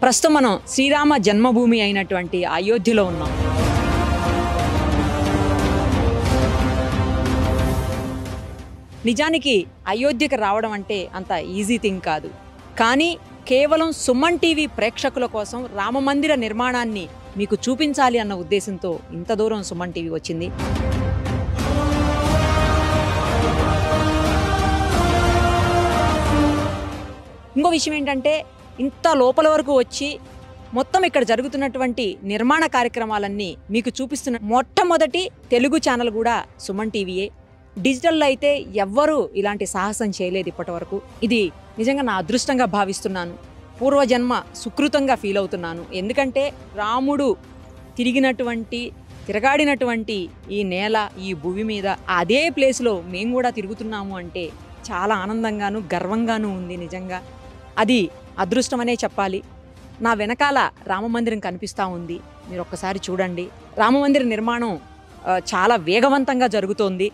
ప్రస్తుతం మనం శ్రీరామ జన్మభూమి అయినటువంటి అయోధ్యలో ఉన్నాం. నిజానికి అయోధ్యకి రావడం అంటే అంత ఈజీ థింగ్ కాదు. కానీ కేవలం సుమన్ టీవీ ప్రేక్షకుల కోసం రామమందిర నిర్మాణాన్ని మీకు చూపించాలి అన్న ఉద్దేశంతో ఇంత దూరం సుమన్ టీవీ వచ్చింది. ఇంకో విషయం ఏంటంటే, ఇంత లోపల వరకు వచ్చి మొత్తం ఇక్కడ జరుగుతున్నటువంటి నిర్మాణ కార్యక్రమాలన్నీ మీకు చూపిస్తున్న మొట్టమొదటి తెలుగు ఛానల్ కూడా సుమన్ టీవీయే. డిజిటల్లో అయితే ఎవ్వరూ ఇలాంటి సాహసం చేయలేదు ఇప్పటి వరకు. ఇది నిజంగా నా అదృష్టంగా భావిస్తున్నాను, పూర్వజన్మ సుకృతంగా ఫీల్ అవుతున్నాను. ఎందుకంటే రాముడు తిరగాడినటువంటి ఈ నేల, ఈ భూమి మీద అదే ప్లేస్లో మేము కూడా తిరుగుతున్నాము అంటే చాలా ఆనందంగాను గర్వంగాను ఉంది. నిజంగా అది అదృష్టమనే చెప్పాలి. నా వెనకాల రామమందిరం కనిపిస్తూ ఉంది, మీరు ఒక్కసారి చూడండి. రామమందిర నిర్మాణం చాలా వేగవంతంగా జరుగుతోంది.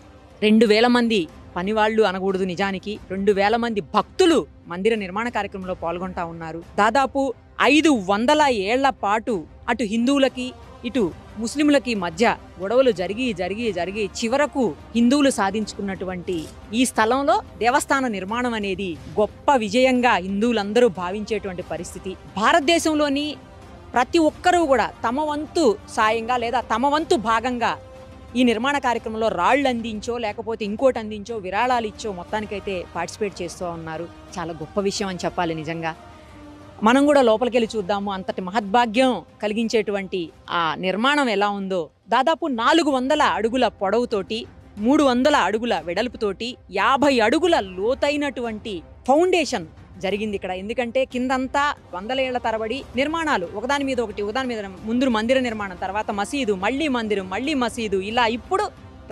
2000 మంది పనివాళ్ళు అనకూడదు, నిజానికి 2000 మంది భక్తులు మందిర నిర్మాణ కార్యక్రమంలో పాల్గొంటా ఉన్నారు. దాదాపు 500 ఏళ్ల పాటు అటు హిందువులకి ఇటు ముస్లింలకి మధ్య గొడవలు జరిగి చివరకు హిందువులు సాధించుకున్నటువంటి ఈ స్థలంలో దేవస్థాన నిర్మాణం అనేది గొప్ప విజయంగా హిందువులందరూ భావించేటువంటి పరిస్థితి. భారతదేశంలోని ప్రతి ఒక్కరూ కూడా తమ వంతు సాయంగా లేదా తమ వంతు భాగంగా ఈ నిర్మాణ కార్యక్రమంలో రాళ్ళు అందించో లేకపోతే ఇంకోటి అందించో విరాళాలు ఇచ్చో మొత్తానికైతే పార్టిసిపేట్ చేస్తూ ఉన్నారు. చాలా గొప్ప విషయం అని చెప్పాలి. నిజంగా మనం కూడా లోపలికి వెళ్ళి చూద్దాము. అంతటి మహద్భాగ్యం కలిగించేటువంటి ఆ నిర్మాణం ఎలా ఉందో. దాదాపు 400 అడుగుల పొడవుతోటి 300 అడుగుల వెడల్పుతోటి 50 అడుగుల లోతైనటువంటి ఫౌండేషన్ జరిగింది ఇక్కడ. ఎందుకంటే కిందంతా 100 ఏళ్ల తరబడి నిర్మాణాలు ఒకదాని మీద ముందు మందిర నిర్మాణం, తర్వాత మసీదు, మళ్ళీ మందిరం, మళ్ళీ మసీదు, ఇలా ఇప్పుడు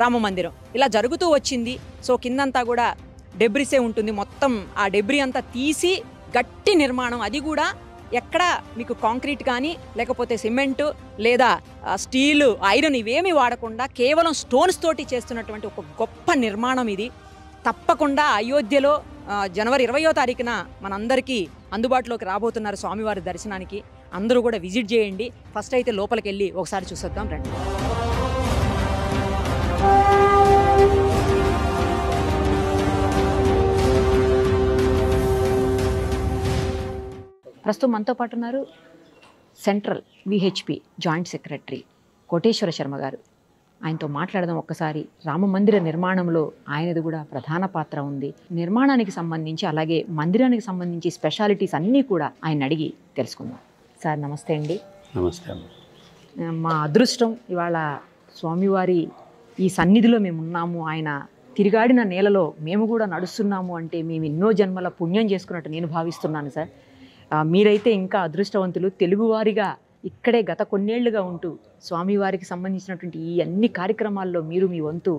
రామ మందిరం ఇలా జరుగుతూ వచ్చింది. సో కిందంతా కూడా డెబ్రిసే ఉంటుంది. మొత్తం ఆ డెబ్రి అంతా తీసి గట్టి నిర్మాణం, అది కూడా ఎక్కడ మీకు కాంక్రీట్ కానీ లేకపోతే సిమెంటు లేదా స్టీలు, ఐరన్ ఇవేమీ వాడకుండా కేవలం స్టోన్స్ తోటి చేస్తున్నటువంటి ఒక గొప్ప నిర్మాణం ఇది. తప్పకుండా అయోధ్యలో జనవరి 20వ తారీఖున మనందరికీ అందుబాటులోకి రాబోతున్నారు స్వామివారి దర్శనానికి. అందరూ కూడా విజిట్ చేయండి. ఫస్ట్ అయితే లోపలికి వెళ్ళి ఒకసారి చూసొద్దాం రండి. ప్రస్తుతం మనతో పాటు ఉన్నారు central VHP joint secretary Koteswara Sharma గారు. ఆయనతో మాట్లాడదాం ఒక్కసారి. రామ మందిర నిర్మాణంలో ఆయనది కూడా ప్రధాన పాత్ర ఉంది. నిర్మాణానికి సంబంధించి అలాగే మందిరానికి సంబంధించి స్పెషాలిటీస్ అన్నీ కూడా ఆయన అడిగి తెలుసుకుందాం. సార్ నమస్తే అండి. నమస్తే. మా అదృష్టం ఇవాళ స్వామివారి ఈ సన్నిధిలో మేము ఉన్నాము. ఆయన తిరిగాడిన నేలలో మేము కూడా నడుస్తున్నాము అంటే మేము ఎన్నో జన్మల పుణ్యం చేసుకున్నట్టు నేను భావిస్తున్నాను సార్. మీరైతే ఇంకా అదృష్టవంతులు. తెలుగువారిగా ఇక్కడే గత కొన్నేళ్లుగా ఉంటూ స్వామివారికి సంబంధించినటువంటి ఈ అన్ని కార్యక్రమాల్లో మీరు మీ వంతు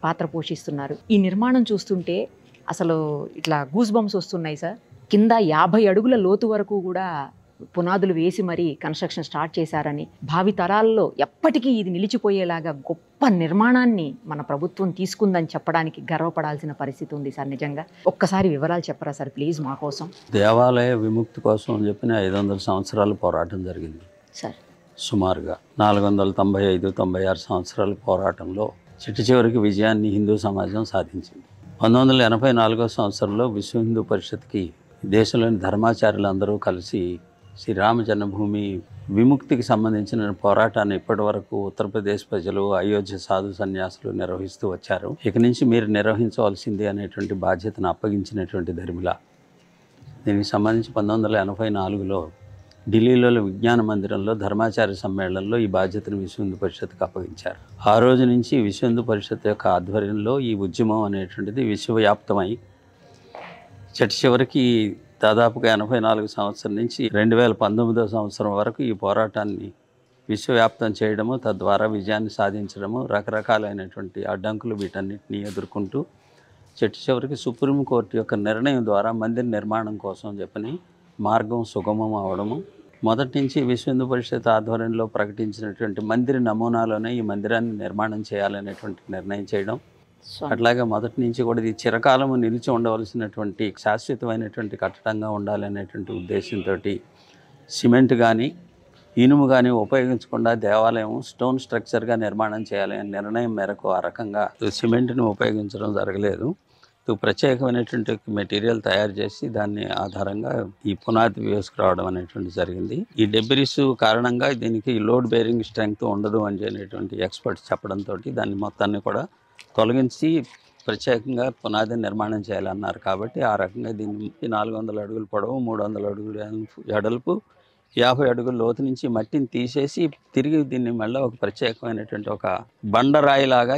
పాత్ర పోషిస్తున్నారు. ఈ నిర్మాణం చూస్తుంటే అసలు ఇట్లా గూస్ బంప్స్ వస్తున్నాయి సార్. కింద 50 అడుగుల లోతు వరకు కూడా పునాదులు వేసి మరీ కన్స్ట్రక్షన్ స్టార్ట్ చేశారని, భావి తరాల్లో ఎప్పటికీ ఇది నిలిచిపోయేలాగా గొప్ప నిర్మాణాన్ని మన ప్రభుత్వం తీసుకుందని చెప్పడానికి గర్వపడాల్సిన పరిస్థితి ఉంది సార్. నిజంగా ఒక్కసారి వివరాలు చెప్పరా సార్ ప్లీజ్ మా కోసం. దేవాలయ విముక్తి కోసం అని చెప్పిన 500 సంవత్సరాలు పోరాటం జరిగింది సార్. సుమారుగా 495-96 సంవత్సరాల పోరాటంలో చివరికి విజయాన్ని హిందూ సమాజం సాధించింది. 1984వ సంవత్సరంలో విశ్వ హిందూ పరిషత్కి దేశంలోని ధర్మాచార్యులందరూ కలిసి శ్రీరామ జన్మభూమి విముక్తికి సంబంధించిన పోరాటాన్ని ఇప్పటి వరకు ఉత్తరప్రదేశ్ ప్రజలు, అయోధ్య సాధు సన్యాసులు నిర్వహిస్తూ వచ్చారు. ఇక నుంచి మీరు నిర్వహించవలసింది అనేటువంటి బాధ్యతను అప్పగించినటువంటి ధర్మిల. దీనికి సంబంధించి 1984లో ఢిల్లీలో విజ్ఞాన మందిరంలో ధర్మాచార్య సమ్మేళనంలో ఈ బాధ్యతను విశ్వ హిందూ పరిషత్కి అప్పగించారు. ఆ రోజు నుంచి విశ్వ హిందూ పరిషత్ యొక్క ఆధ్వర్యంలో ఈ ఉద్యమం అనేటువంటిది విశ్వవ్యాప్తమై చివరికి దాదాపుగా 84 సంవత్సరం నుంచి 2019వ సంవత్సరం వరకు ఈ పోరాటాన్ని విశ్వవ్యాప్తం చేయడము, తద్వారా విజయాన్ని సాధించడము, రకరకాలైనటువంటి అడ్డంకులు వీటన్నిటిని ఎదుర్కొంటూ చివరికి సుప్రీంకోర్టు యొక్క నిర్ణయం ద్వారా మందిర నిర్మాణం కోసం చెప్పని మార్గం సుగమం అవడము, మొదటి నుంచి విశ్వ హిందూ పరిషత్ ఆధ్వర్యంలో ప్రకటించినటువంటి మందిర నమూనాలోనే ఈ మందిరాన్ని నిర్మాణం చేయాలనేటువంటి నిర్ణయం చేయడం, అట్లాగే మొదటి నుంచి కూడా ఇది చిరకాలము నిలిచి ఉండవలసినటువంటి శాశ్వతమైనటువంటి కట్టడంగా ఉండాలనేటువంటి ఉద్దేశంతో సిమెంట్ కానీ ఇనుము కానీ ఉపయోగించకుండా దేవాలయం స్టోన్ స్ట్రక్చర్గా నిర్మాణం చేయాలి అనే నిర్ణయం మేరకు ఆ రకంగా సిమెంట్ని ఉపయోగించడం జరగలేదు. ప్రత్యేకమైనటువంటి మెటీరియల్ తయారు చేసి దాన్ని ఆధారంగా ఈ పునాది వేసుకురావడం అనేటువంటి జరిగింది. ఈ డెబ్రిస్ కారణంగా దీనికి లోడ్ బేరింగ్ స్ట్రెంగ్త్ ఉండదు అని అనేటువంటి ఎక్స్పర్ట్స్ చెప్పడంతో దాన్ని మొత్తాన్ని కూడా తొలగించి ప్రత్యేకంగా పునాది నిర్మాణం చేయాలన్నారు. కాబట్టి ఆ రకంగా దీన్ని 400 అడుగుల పొడవు, 300 అడుగుల వెడల్పు, 50 అడుగుల లోతు నుంచి మట్టిని తీసేసి తిరిగి దీన్ని మళ్ళీ ఒక ప్రత్యేకమైనటువంటి ఒక బండరాయిలాగా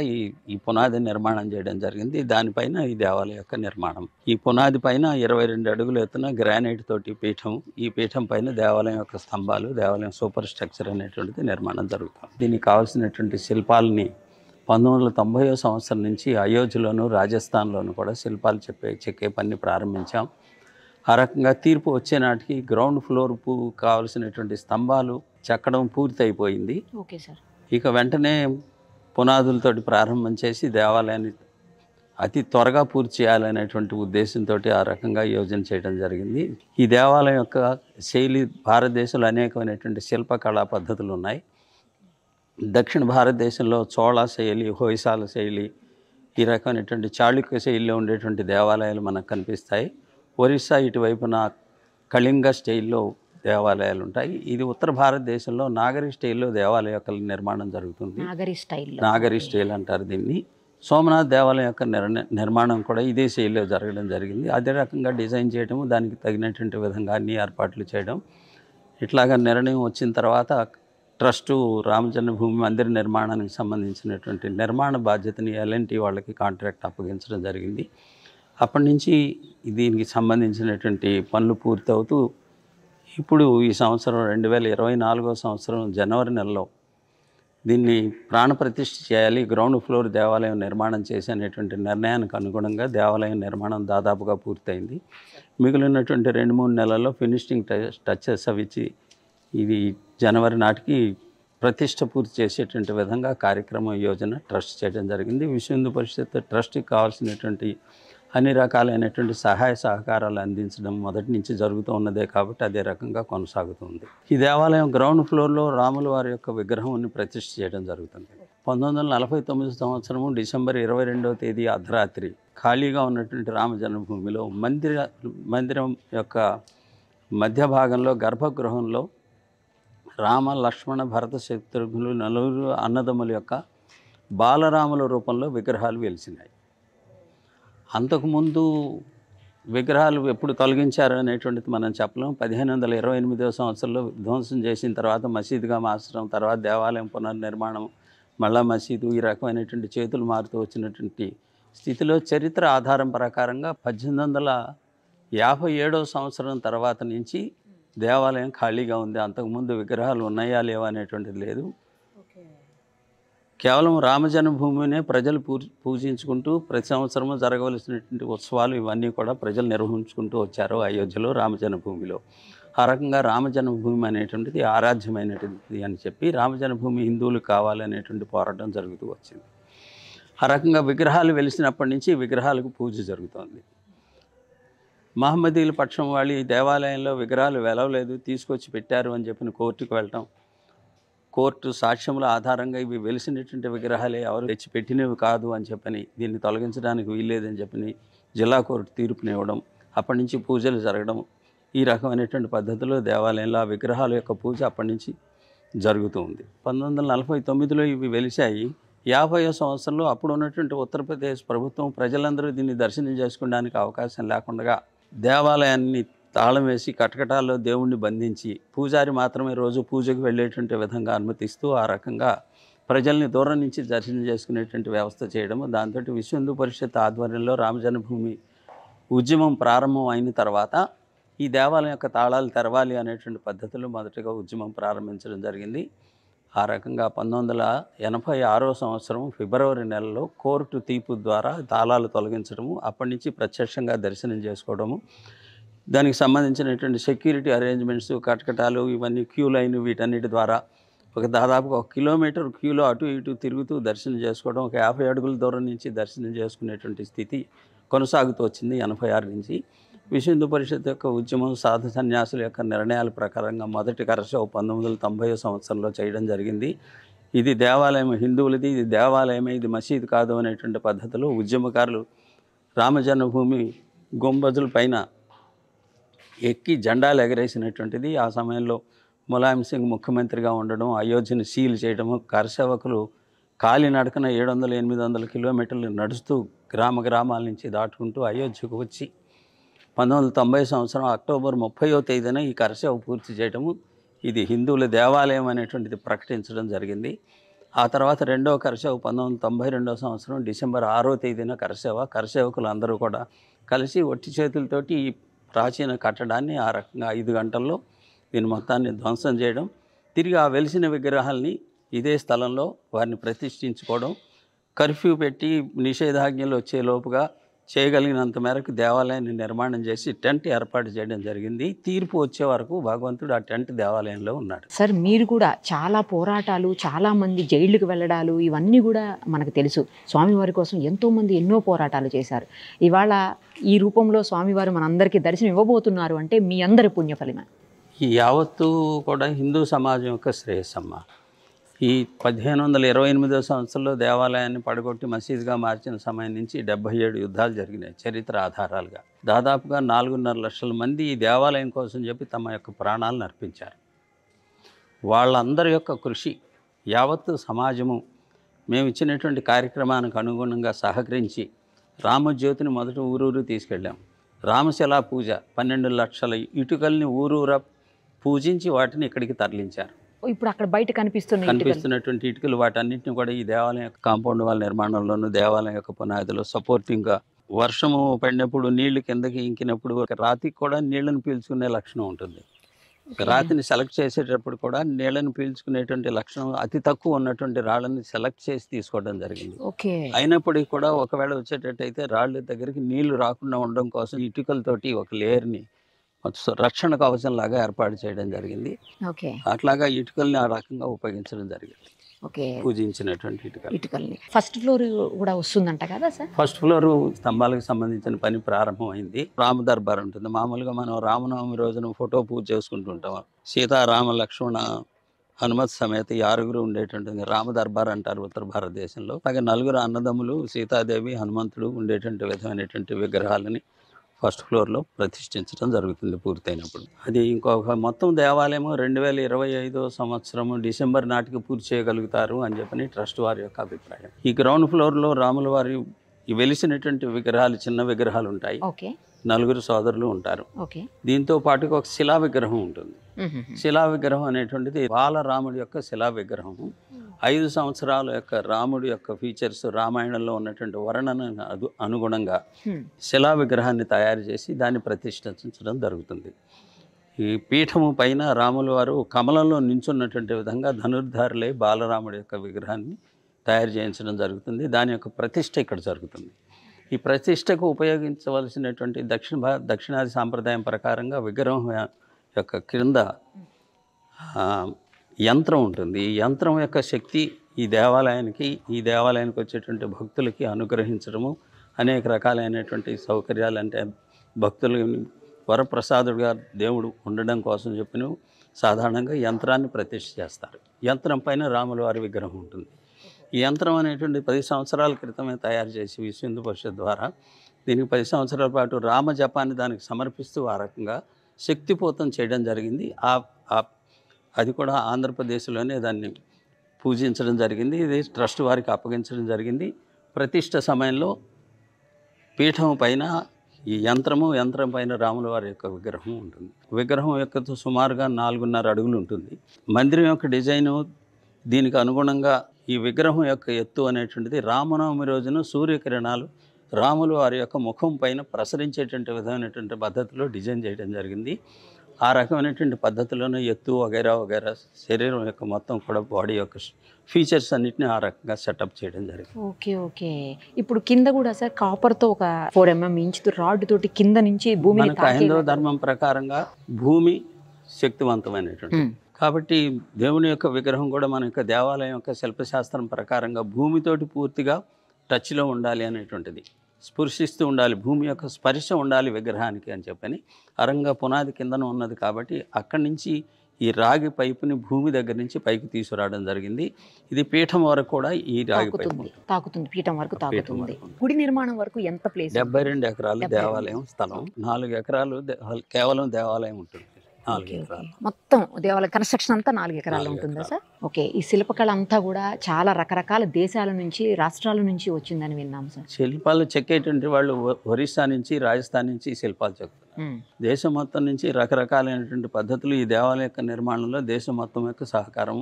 ఈ పునాది నిర్మాణం చేయడం జరిగింది. దానిపైన ఈ దేవాలయం యొక్క నిర్మాణం. ఈ పునాది పైన 22 అడుగులు ఎత్తున గ్రానైట్ తోటి పీఠం, ఈ పీఠం పైన దేవాలయం యొక్క స్తంభాలు, దేవాలయం సూపర్ స్ట్రక్చర్ అనేటువంటిది నిర్మాణం జరుగుతుంది. దీనికి కావాల్సినటువంటి శిల్పాలని 1990వ సంవత్సరం నుంచి అయోధ్యలోను, రాజస్థాన్లోను కూడా శిల్పాలు చెక్కే పని ప్రారంభించాం. ఆ రకంగా తీర్పు వచ్చే నాటికి గ్రౌండ్ ఫ్లోర్ కావాల్సినటువంటి స్తంభాలు చెక్కడం పూర్తి అయిపోయింది. Okay sir. ఇక వెంటనే పునాదులతోటి ప్రారంభం చేసి దేవాలయాన్ని అతి త్వరగా పూర్తి చేయాలనేటువంటి ఉద్దేశంతో ఆ రకంగా యోజన చేయడం జరిగింది. ఈ దేవాలయం యొక్క శైలి భారతదేశంలో అనేకమైనటువంటి శిల్పకళా పద్ధతులు ఉన్నాయి. దక్షిణ భారతదేశంలో చోళ శైలి, హొయసాల శైలి, ఈ రకమైనటువంటి చాళుక్య శైలిలో ఉండేటువంటి దేవాలయాలు మనకు కనిపిస్తాయి. ఒరిస్సా ఇటువైపున కళింగ స్టైల్లో దేవాలయాలు ఉంటాయి. ఇది ఉత్తర భారతదేశంలో నాగరి స్టైల్లో దేవాలయ యొక్క నిర్మాణం జరుగుతుంది. నాగరి స్టైల్ అంటారు దీన్ని. సోమనాథ్ దేవాలయం యొక్క నిర్మాణం కూడా ఇదే శైలిలో జరగడం జరిగింది. అదే రకంగా డిజైన్ చేయడం, దానికి తగినటువంటి విధంగా అన్ని ఏర్పాట్లు చేయడం. ఇట్లాగా నిర్ణయం వచ్చిన తర్వాత ట్రస్టు రామజన్మభూమి మందిర నిర్మాణానికి సంబంధించినటువంటి నిర్మాణ బాధ్యతని ఎల్ఎన్టీ వాళ్ళకి కాంట్రాక్ట్ అప్పగించడం జరిగింది. అప్పటి నుంచి దీనికి సంబంధించినటువంటి పనులు పూర్తవుతూ ఇప్పుడు ఈ సంవత్సరం 2024వ సంవత్సరం జనవరి నెలలో దీన్ని ప్రాణప్రతిష్ఠ చేయాలి, గ్రౌండ్ ఫ్లోర్ దేవాలయం నిర్మాణం చేసి అనేటువంటి నిర్ణయానికి అనుగుణంగా దేవాలయం నిర్మాణం దాదాపుగా పూర్తయింది. మిగిలినటువంటి 2-3 నెలల్లో ఫినిషింగ్ టచెస్ అవి ఇచ్చి ఇది జనవరి నాటికి ప్రతిష్ట పూర్తి చేసేటువంటి విధంగా కార్యక్రమం యోజన ట్రస్ట్ చేయడం జరిగింది. విశ్వ హిందూ పరిషత్ ట్రస్ట్కి కావాల్సినటువంటి అన్ని రకాలైనటువంటి సహాయ సహకారాలు అందించడం మొదటి నుంచి జరుగుతూ ఉన్నదే కాబట్టి అదే రకంగా కొనసాగుతుంది. ఈ దేవాలయం గ్రౌండ్ ఫ్లోర్లో రాముల వారి యొక్క విగ్రహాన్ని ప్రతిష్ఠ చేయడం జరుగుతుంది. 1949 సంవత్సరము డిసెంబర్ 22వ తేదీ అర్ధరాత్రి ఖాళీగా ఉన్నటువంటి రామ జన్మభూమిలో మందిరం యొక్క మధ్య భాగంలో గర్భగృహంలో రామ, లక్ష్మణ, భరత, శత్రుఘ్నులు నలుగురు అన్నదమ్ముల యొక్క బాలరాముల రూపంలో విగ్రహాలు వెలిసినాయి. అంతకుముందు విగ్రహాలు ఎప్పుడు తొలగించారు అనేటువంటిది మనం చెప్పలేం. 1528వ సంవత్సరంలో విధ్వంసం చేసిన తర్వాత మసీదుగా మార్చడం, తర్వాత దేవాలయం పునర్నిర్మాణం, మళ్ళా మసీదు, ఈ రకమైనటువంటి చేతులు మారుతూ వచ్చినటువంటి స్థితిలో చరిత్ర ఆధారం ప్రకారంగా 1857వ సంవత్సరం తర్వాత నుంచి దేవాలయం ఖాళీగా ఉంది. అంతకుముందు విగ్రహాలు ఉన్నాయా లేవా అనేటువంటిది లేదు. కేవలం రామజన్మభూమినే ప్రజలు పూజించుకుంటూ ప్రతి సంవత్సరము జరగవలసినటువంటి ఉత్సవాలు ఇవన్నీ కూడా ప్రజలు నిర్వహించుకుంటూ వచ్చారు అయోధ్యలో రామజన్మభూమిలో. ఆ రకంగా రామజన్మభూమి అనేటువంటిది ఆరాధ్యమైనటువంటిది అని చెప్పి రామజన్మభూమి హిందువులు కావాలనేటువంటి పోరాటం జరుగుతూ వచ్చింది. ఆ రకంగా విగ్రహాలు వెలిసినప్పటి నుంచి విగ్రహాలకు పూజ జరుగుతోంది. మహమ్మదీల పక్షం వాళ్ళు ఈ దేవాలయంలో విగ్రహాలు వెలవలేదు, తీసుకొచ్చి పెట్టారు అని చెప్పిన కోర్టుకు వెళ్ళటం, కోర్టు సాక్ష్యముల ఆధారంగా ఇవి వెలిసినటువంటి విగ్రహాలే, ఎవరు తెచ్చి పెట్టినవి కాదు అని చెప్పని, దీన్ని తొలగించడానికి వీల్లేదని చెప్పని జిల్లా కోర్టు తీర్పునివ్వడం, అప్పటి నుంచి పూజలు జరగడం, ఈ రకమైనటువంటి పద్ధతిలో దేవాలయంలో ఆ విగ్రహాల యొక్క పూజ అప్పటి నుంచి జరుగుతూ ఉంది. 1949లో ఇవి వెలిశాయి. 50వ సంవత్సరంలో అప్పుడు ఉన్నటువంటి ఉత్తరప్రదేశ్ ప్రభుత్వం ప్రజలందరూ దీన్ని దర్శనం చేసుకోవడానికి అవకాశం లేకుండా దేవాలయాన్ని తాళం వేసి కటకటాల్లో దేవుణ్ణి బంధించి పూజారి మాత్రమే రోజు పూజకు వెళ్ళేటువంటి విధంగా అనుమతిస్తూ ఆ రకంగా ప్రజల్ని దూరం నుంచి దర్శనం చేసుకునేటువంటి వ్యవస్థ చేయడము. దాంతో విశ్వ హిందూ పరిషత్ ఆధ్వర్యంలో రామజన్మభూమి ఉద్యమం ప్రారంభం అయిన తర్వాత ఈ దేవాలయం యొక్క తాళాలు తెరవాలి అనేటువంటి పద్ధతిలో మొదటగా ఉద్యమం ప్రారంభించడం జరిగింది. ఆ రకంగా 1986వ సంవత్సరం ఫిబ్రవరి నెలలో కోర్టు తీర్పు ద్వారా తాళాలు తొలగించడము, అప్పటి నుంచి ప్రత్యక్షంగా దర్శనం చేసుకోవడము, దానికి సంబంధించినటువంటి సెక్యూరిటీ అరేంజ్మెంట్స్, కటకటాలు, ఇవన్నీ క్యూ లైన్, వీటన్నిటి ద్వారా దాదాపుగా 1 కిలోమీటర్ క్యూలో అటు ఇటు తిరుగుతూ దర్శనం చేసుకోవడం, ఒక 50 అడుగుల దూరం నుంచి దర్శనం చేసుకునేటువంటి స్థితి కొనసాగుతూ వచ్చింది 86 నుంచి. విశ్వ హిందూ పరిషత్ యొక్క ఉద్యమం సాధు సన్యాసుల యొక్క నిర్ణయాల ప్రకారంగా మొదటి కరసేవ 1990 సంవత్సరంలో చేయడం జరిగింది. ఇది దేవాలయం హిందువులది, ఇది దేవాలయమే, ఇది మసీదు కాదు అనేటువంటి పద్ధతిలో ఉద్యమకారులు రామజన్మభూమి గుంబజుల పైన ఎక్కి జెండాలు ఎగరేసినటువంటిది. ఆ సమయంలో ములాయం సింగ్ ముఖ్యమంత్రిగా ఉండడం, అయోధ్యను సీల్ చేయడము, కరసేవకులు కాలినడకన 700-800 కిలోమీటర్లు నడుస్తూ గ్రామాల నుంచి దాటుకుంటూ అయోధ్యకు వచ్చి 1990 సంవత్సరం అక్టోబర్ 30వ తేదీన ఈ కరసేవ పూర్తి చేయడము, ఇది హిందువుల దేవాలయం అనేటువంటిది ప్రకటించడం జరిగింది. ఆ తర్వాత రెండవ కరసేవ 1992 సంవత్సరం డిసెంబర్ 6వ తేదీన కరసేవకులు అందరూ కూడా కలిసి ఒట్టి చేతులతోటి ఈ ప్రాచీన కట్టడాన్ని ఆ రకంగా 5 గంటల్లో దీని మొత్తాన్ని ధ్వంసం చేయడం, తిరిగి ఆ వెలిసిన విగ్రహాల్ని ఇదే స్థలంలో వారిని ప్రతిష్ఠించుకోవడం, కర్ఫ్యూ పెట్టి నిషేధాజ్ఞలు వచ్చేలోపుగా చేయగలిగినంత మేరకు దేవాలయాన్ని నిర్మాణం చేసి టెంట్ ఏర్పాటు చేయడం జరిగింది. తీర్పు వచ్చే వరకు భగవంతుడు ఆ టెంట్ దేవాలయంలో ఉన్నాడు. సార్, మీరు కూడా చాలా పోరాటాలు, చాలామంది జైళ్ళకు వెళ్ళడాలు ఇవన్నీ కూడా మనకు తెలుసు. స్వామివారి కోసం ఎంతోమంది ఎన్నో పోరాటాలు చేశారు. ఇవాళ ఈ రూపంలో స్వామివారు మనందరికీ దర్శనం ఇవ్వబోతున్నారు అంటే మీ అందరి పుణ్యఫలమే. ఈ యావత్తు కూడా హిందూ సమాజం యొక్క శ్రేయస్సమ్మ. ఈ 1528 సంవత్సరంలో దేవాలయాన్ని పడగొట్టి మసీదుగా మార్చిన సమయం నుంచి 77 యుద్ధాలు జరిగినాయి చరిత్ర ఆధారాలుగా. దాదాపుగా 4.5 లక్షల మంది ఈ దేవాలయం కోసం చెప్పి తమ యొక్క ప్రాణాలను అర్పించారు. వాళ్ళందరి యొక్క కృషి యావత్తు సమాజము మేము ఇచ్చినటువంటి కార్యక్రమానికి అనుగుణంగా సహకరించి రామజ్యోతిని మొదట ఊరూరు తీసుకెళ్ళాం. రామశిలా పూజ 12 లక్షల ఇటుకల్ని ఊరూరా పూజించి వాటిని ఇక్కడికి తరలించారు. ఇప్పుడు అక్కడ బయట కనిపిస్తున్నటువంటి ఇటుకలు వాటన్నిటిని కూడా ఈ దేవాలయం యొక్క కాంపౌండ్ వాళ్ళ నిర్మాణంలోనూ దేవాలయం యొక్క పునాదిలో సపోర్టింగ్గా వర్షము పడినప్పుడు నీళ్లు కిందకి ఇంకినప్పుడు రాతికి కూడా నీళ్లను పీల్చుకునే లక్షణం ఉంటుంది. రాతిని సెలెక్ట్ చేసేటప్పుడు కూడా నీళ్లను పీల్చుకునేటువంటి లక్షణం అతి తక్కువ ఉన్నటువంటి రాళ్ళని సెలెక్ట్ చేసి తీసుకోవడం జరిగింది. అయినప్పటికీ కూడా ఒకవేళ వచ్చేటట్టయితే రాళ్ళ దగ్గరికి నీళ్లు రాకుండా ఉండడం కోసం ఇటుకలతోటి ఒక లేయర్ని రక్షణ కవచం లాగా ఏర్పాటు చేయడం జరిగింది. అట్లాగా ఇటుకల్ని ఆ రకంగా ఉపయోగించడం జరిగింది. పూజించినటువంటి ఇటుకల్ని ఫస్ట్ ఫ్లోర్ కూడా వస్తుందంట కదా సార్? ఫస్ట్ ఫ్లోర్ స్తంభాలకు సంబంధించిన పని ప్రారంభమైంది. రామ దర్బార్ ఉంటుంది. మామూలుగా మనం రామనవమి రోజున ఫోటో పూజ చేసుకుంటుంటాం. సీతారామ లక్ష్మణ హనుమత్ సమేత 6 ఉండేటువంటి రామ దర్బార్ అంటారు ఉత్తర భారతదేశంలో. అలాగే 4 అన్నదమ్ములు సీతాదేవి హనుమంతుడు ఉండేటువంటి విధమైనటువంటి విగ్రహాలని ఫస్ట్ ఫ్లోర్లో ప్రతిష్ఠించడం జరుగుతుంది పూర్తయినప్పుడు. అది ఇంకొక మొత్తం దేవాలయం 2025 సంవత్సరము డిసెంబర్ నాటికి పూర్తి చేయగలుగుతారు అని చెప్పని ట్రస్ట్ వారి యొక్క అభిప్రాయం. ఈ గ్రౌండ్ ఫ్లోర్లో రాముల వారి వెలిసినటువంటి విగ్రహాలు, చిన్న విగ్రహాలు ఉంటాయి. 4 సోదరులు ఉంటారు. దీంతో పాటుగా ఒక శిలా విగ్రహం ఉంటుంది. శిలా విగ్రహం అనేటువంటిది బాలరాముడి యొక్క శిలా విగ్రహం. 5 సంవత్సరాల యొక్క రాముడి యొక్క ఫీచర్స్ రామాయణంలో ఉన్నటువంటి వర్ణన అనుగుణంగా శిలా విగ్రహాన్ని తయారు చేసి దాన్ని ప్రతిష్ఠించడం జరుగుతుంది. ఈ పీఠము పైన రాముల వారు కమలంలో నించున్నటువంటి విధంగా ధనుర్ధారులై బాలరాముడి యొక్క విగ్రహాన్ని తయారు చేయించడం జరుగుతుంది. దాని యొక్క ప్రతిష్ఠ ఇక్కడ జరుగుతుంది. ఈ ప్రతిష్టకు ఉపయోగించవలసినటువంటి దక్షిణాది సాంప్రదాయం ప్రకారంగా విగ్రహం యొక్క క్రింద యంత్రం ఉంటుంది. ఈ యంత్రం యొక్క శక్తి ఈ దేవాలయానికి వచ్చేటువంటి భక్తులకి అనుగ్రహించడము, అనేక రకాలైనటువంటి సౌకర్యాలు, అంటే భక్తులు వరప్రసాదుడుగా దేవుడు ఉండడం కోసం చెప్పిన సాధారణంగా యంత్రాన్ని ప్రతిష్ఠ చేస్తారు. యంత్రం పైన రాముల వారి విగ్రహం ఉంటుంది. ఈ యంత్రం అనేటువంటి 10 సంవత్సరాల క్రితమే తయారు చేసి విశ్వ హిందూ పరిషత్ ద్వారా దీనికి 10 సంవత్సరాల పాటు రామ జపాన్ని దానికి సమర్పిస్తూ ఆ రకంగా శక్తిపోతం చేయడం జరిగింది. అది కూడా ఆంధ్రప్రదేశ్లోనే దాన్ని పూజించడం జరిగింది. ఇది ట్రస్ట్ వారికి అప్పగించడం జరిగింది. ప్రతిష్ఠ సమయంలో పీఠం పైన ఈ యంత్రం పైన రాముల వారి యొక్క విగ్రహం ఉంటుంది. విగ్రహం యొక్క సుమారుగా 4.5 అడుగులు ఉంటుంది. మందిరం యొక్క డిజైను దీనికి అనుగుణంగా ఈ విగ్రహం యొక్క ఎత్తు అనేటువంటిది రామనవమి రోజున సూర్యకిరణాలు రాములు వారి యొక్క ముఖం పైన ప్రసరించేటువంటి విధమైనటువంటి పద్ధతిలో డిజైన్ చేయడం జరిగింది. ఆ రకమైనటువంటి పద్ధతిలోనే ఎత్తు వగైరా శరీరం యొక్క మొత్తం కూడా బాడీ యొక్క ఫీచర్స్ అన్నిటిని ఆ రకంగా సెటప్ చేయడం జరిగింది. ఓకే. ఇప్పుడు కింద కూడా సార్ కాపర్తో ఒక 4 mm ఇంచు రాడ్ తోటి కింద నుంచి భూమి, హైందవ ధర్మం ప్రకారంగా భూమి శక్తివంతమైనటువంటి కాబట్టి దేవుని యొక్క విగ్రహం కూడా మన యొక్క దేవాలయం యొక్క శిల్పశాస్త్రం ప్రకారంగా భూమితోటి పూర్తిగా టచ్లో ఉండాలి అనేటువంటిది. స్పృశిస్తూ ఉండాలి, భూమి యొక్క స్పర్శ ఉండాలి విగ్రహానికి అని చెప్పని అరంగా పునాది కిందన ఉన్నది కాబట్టి అక్కడి నుంచి ఈ రాగి పైపుని భూమి దగ్గర నుంచి పైకి తీసుకురావడం జరిగింది. ఇది పీఠం వరకు కూడా ఈ రాగి పైపు తాకుతుంది, పీఠం వరకు తాకుతుంది. గుడి నిర్మాణం వరకు ఎంత ప్లేస్? 72 ఎకరాలు దేవాలయం స్థలం, 4 ఎకరాలు కేవలం దేవాలయం ఉంటుంది. 4 ఎకరాలు మొత్తం దేవాలయ కన్స్ట్రక్షన్ అంతా 4 ఎకరాలు ఉంటుందా సార్? ఓకే. ఈ శిల్పకళ అంతా కూడా చాలా రకరకాల దేశాల నుంచి, రాష్ట్రాల నుంచి వచ్చిందని విన్నాం సార్. శిల్పాలు చెక్కేటువంటి వాళ్ళు ఒరిస్సా నుంచి, రాజస్థాన్ నుంచి శిల్పాలు చెక్కుతారు. దేశం మొత్తం నుంచి రకరకాలైనటువంటి పద్ధతులు ఈ దేవాలయ యొక్క నిర్మాణంలో దేశం మొత్తం యొక్క సహకారం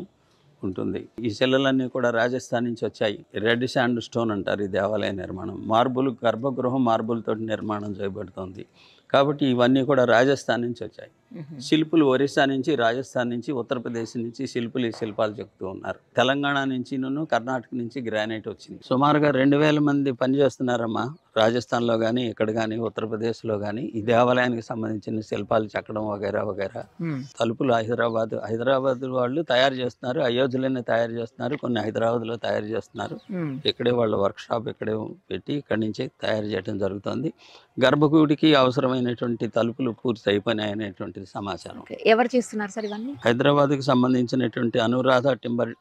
ఉంటుంది. ఈ శిలలన్నీ కూడా రాజస్థాన్ నుంచి వచ్చాయి. రెడ్ శాండ్ స్టోన్ అంటారు ఈ దేవాలయ నిర్మాణం. మార్బుల్, గర్భగృహం మార్బుల్ తోటి నిర్మాణం చేయబడుతుంది కాబట్టి ఇవన్నీ కూడా రాజస్థాన్ నుంచి వచ్చాయి. శిల్పులు ఒరిస్సా నుంచి, రాజస్థాన్ నుంచి, ఉత్తరప్రదేశ్ నుంచి శిల్పులు ఈ శిల్పాలు చెప్తూ ఉన్నారు. తెలంగాణ నుంచి, కర్ణాటక నుంచి గ్రానైట్ వచ్చింది. సుమారుగా 2000 మంది పనిచేస్తున్నారమ్మా రాజస్థాన్లో కానీ, ఇక్కడ కానీ, ఉత్తరప్రదేశ్లో కానీ ఈ దేవాలయానికి సంబంధించిన శిల్పాలు చెక్కడం వగైరా వగైరా. తలుపులు హైదరాబాద్ వాళ్ళు తయారు చేస్తున్నారు, అయోధ్యలోనే తయారు చేస్తున్నారు, కొన్ని హైదరాబాద్లో తయారు చేస్తున్నారు. ఇక్కడే వాళ్ళ వర్క్షాప్ ఇక్కడే పెట్టి ఇక్కడి నుంచి తయారు చేయడం జరుగుతుంది. గర్భగుడికి అవసరమైనటువంటి తలుపులు పూర్తి అయిపోయినాయి అనేటువంటి సమాచారం. ఎవరు చేస్తున్నారు సార్ ఇవన్నీ? హైదరాబాద్కి సంబంధించినటువంటి అనురాధ టింబర్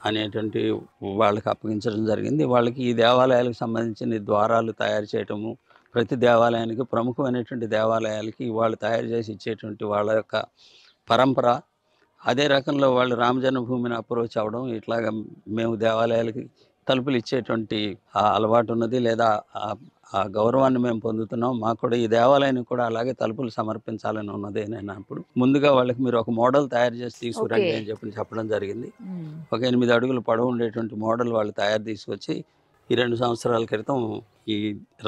అనేటువంటి వాళ్ళకి అప్పగించడం జరిగింది. వాళ్ళకి ఈ దేవాలయాలకు సంబంధించిన ద్వారాలు తయారు చేయటము, ప్రతి దేవాలయానికి ప్రముఖమైనటువంటి దేవాలయాలకి వాళ్ళు తయారు చేసి ఇచ్చేటువంటి వాళ్ళ యొక్క పరంపర. అదే రకంలో వాళ్ళు రామ జన్మభూమిని అప్రోచ్ అవ్వడం, ఇట్లాగా మేము దేవాలయాలకి తలుపులు ఇచ్చేటువంటి ఆ అలవాటు ఉన్నది, లేదా ఆ గౌరవాన్ని మేము పొందుతున్నాం. మాకు కూడా ఈ దేవాలయానికి కూడా అలాగే తలుపులు సమర్పించాలని ఉన్నది అని అన్నప్పుడు ముందుగా వాళ్ళకి మీరు ఒక మోడల్ తయారు చేసి తీసుకురండి అని చెప్పడం జరిగింది. ఒక 8 అడుగులు పొడవు ఉండేటువంటి మోడల్ వాళ్ళు తయారు తీసుకొచ్చి ఈ 2 సంవత్సరాల క్రితం ఈ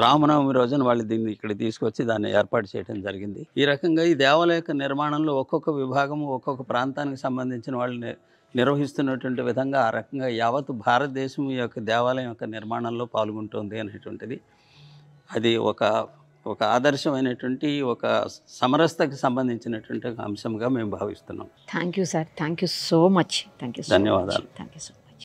రామనవమి రోజున వాళ్ళు దీన్ని ఇక్కడ తీసుకొచ్చి దాన్ని ఏర్పాటు చేయడం జరిగింది. ఈ రకంగా ఈ దేవాలయ నిర్మాణంలో ఒక్కొక్క విభాగము ఒక్కొక్క ప్రాంతానికి సంబంధించిన వాళ్ళు నిర్వహిస్తున్నటువంటి విధంగా ఆ రకంగా యావత్ భారతదేశం ఈ యొక్క దేవాలయం యొక్క నిర్మాణంలో పాల్గొంటుంది అనేటువంటిది అది ఒక ఆదర్శమైనటువంటి ఒక సమరసతకి సంబంధించినటువంటి అంశంగా మేము భావిస్తున్నాం. Thank you sir, thank you so much. Thank you, ధన్యవాదాలు. Thank you so much.